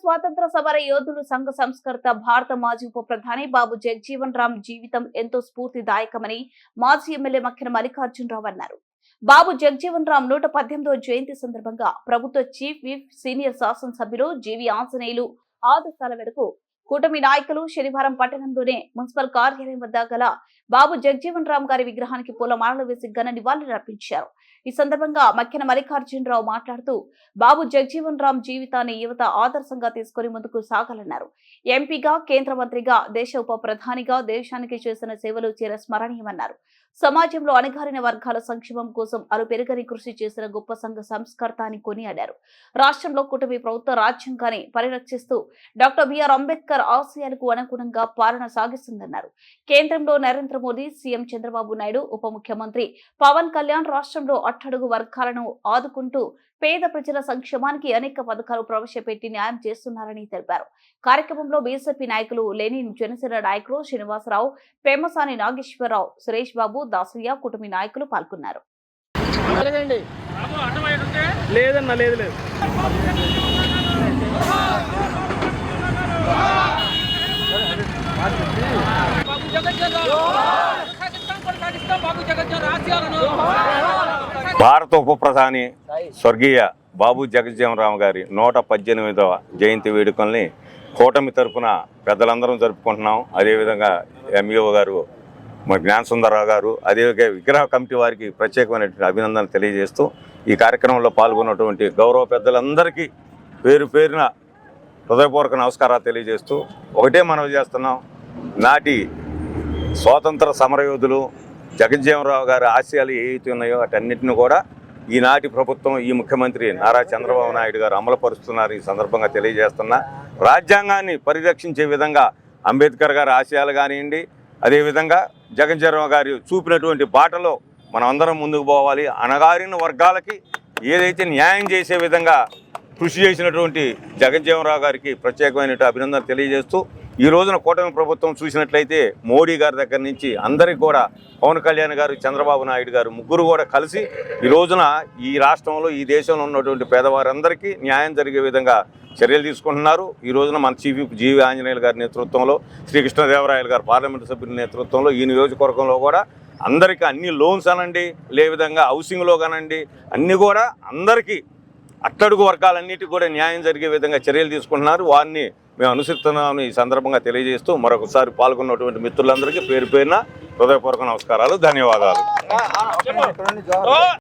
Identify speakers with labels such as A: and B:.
A: స్వాతంత్ర సమర యోధులు సంఘ సంస్కర్త భారత మాజీ ఉప ప్రధాని బాబు జగజీవన్ రామ్ జీవితం ఎంతో స్ఫూర్తిదాయకమని మాజీ ఎమ్మెల్యే మక్కిన మల్లికార్జునరావు అన్నారు. బాబు జగజీవన్ రామ్ 118వ జయంతి సందర్భంగా ప్రభుత్వ చీఫ్ విప్ సీనియర్ శాసనసభ్యులు జీవి ఆంజనేయులు ఆదేశాల మేరకు కూటమి నాయకులు శనివారం పట్టణంలోనే మున్సిపల్ కార్యాలయం వద్ద గల బాబు జగజీవన్ రామ్ గారి విగ్రహానికి పూలమాలలు వేసి ఘన నివాళులు అర్పించారు. ఈ సందర్భంగా మక్కిన మల్లికార్జునరావు మాట్లాడుతూ బాబు జగజీవన్ రామ్ జీవితాన్ని యువత ఆదర్శంగా తీసుకుని ముందుకు సాగాలన్నారు. ఎంపీగా, కేంద్ర మంత్రిగా, దేశ ఉప ప్రధానిగా దేశానికి చేసిన సేవలు చిరస్మరణీయమన్నారు. సమాజంలో అణగారిన వర్గాల సంక్షేమం కోసం అలుపెరుగని కృషి చేసిన గొప్ప సంఘ సంస్కర్త అని కొనియాడారు. రాష్ట్రంలో కూటమి ప్రభుత్వ రాజ్యాంగాన్ని పరిరక్షిస్తూ డాక్టర్ బిఆర్ అంబేద్కర్ ఆశయాలకు అనుగుణంగా పాలన సాగిస్తుందన్నారు. కేంద్రంలో నరేంద్ర మోదీ, సీఎం చంద్రబాబు నాయుడు, ఉప ముఖ్యమంత్రి పవన్ కళ్యాణ్ రాష్ట్రంలో అట్టడుగు వర్గాలను ఆదుకుంటూ పేద ప్రజల సంక్షేమానికి అనేక పథకాలు ప్రవేశపెట్టి న్యాయం చేస్తున్నారని తెలిపారు. కార్యక్రమంలో బీజేపీ నాయకులు లెనిన్, జనసేన నాయకులు శ్రీనివాసరావు, పేమసాని నాగేశ్వరరావు, సురేష్ బాబు, దాసయ్య, కుటుంబ నాయకులు పాల్గొన్నారు.
B: భారత ఉప ప్రధాని స్వర్గీయ బాబు జగజీవన్ రామ్ గారి 118వ జయంతి వేడుకల్ని కూటమి తరఫున పెద్దలందరం జరుపుకుంటున్నాం. అదేవిధంగా ఎంఈఓ గారు, జ్ఞానసుందరరావు గారు, అదేవిధంగా విగ్రహ కమిటీ వారికి ప్రత్యేకమైనటువంటి అభినందనలు తెలియజేస్తూ ఈ కార్యక్రమంలో పాల్గొన్నటువంటి గౌరవ పెద్దలందరికీ పేరు పేరున హృదయపూర్వక నమస్కారాలు తెలియజేస్తూ ఒకటే మనవి చేస్తున్నాం. నాటి స్వాతంత్ర సమరయోధులు జగజ్జీవన్ రావు గారి ఆశయాలు ఏవైతే ఉన్నాయో వాటన్నిటిని కూడా ఈనాటి ప్రభుత్వం, ఈ ముఖ్యమంత్రి నారా చంద్రబాబు నాయుడు గారు అమలుపరుస్తున్నారు. ఈ సందర్భంగా తెలియజేస్తున్నా, రాజ్యాంగాన్ని పరిరక్షించే విధంగా అంబేద్కర్ గారి ఆశయాలు కానివ్వండి, అదేవిధంగా జగజ్జీవన్ రావు గారు చూపినటువంటి బాటలో మనం అందరం ముందుకు పోవాలి. అణగారిన వర్గాలకి ఏదైతే న్యాయం చేసే విధంగా కృషి చేసినటువంటి జగజ్జీవన్ రావు గారికి ప్రత్యేకమైన అభినందనలు తెలియజేస్తూ, ఈ రోజున కూటమి ప్రభుత్వం చూసినట్లయితే మోడీ గారి దగ్గర నుంచి అందరికీ కూడా పవన్ కళ్యాణ్ గారు, చంద్రబాబు నాయుడు గారు ముగ్గురు కూడా కలిసి ఈ రోజున ఈ రాష్ట్రంలో, ఈ దేశంలో ఉన్నటువంటి పేదవారందరికీ న్యాయం జరిగే విధంగా చర్యలు తీసుకుంటున్నారు. ఈ రోజున మన చీఫ్ జీవి ఆంజనేయులు గారి నేతృత్వంలో, శ్రీకృష్ణదేవరాయలు గారు పార్లమెంటు సభ్యుల నేతృత్వంలో ఈ నియోజకవర్గంలో కూడా అందరికీ అన్ని లోన్స్ అనండి, లే విధంగా హౌసింగ్లో కానండి, అన్నీ కూడా అందరికీ అట్టడుగు వర్గాలన్నిటికీ కూడా న్యాయం జరిగే విధంగా చర్యలు తీసుకుంటున్నారు. వారిని మేము అనుసరిస్తున్నామని ఈ సందర్భంగా తెలియజేస్తూ మరొకసారి పాల్గొన్నటువంటి మిత్రులందరికీ పేరు పేరున హృదయపూర్వక నమస్కారాలు, ధన్యవాదాలు.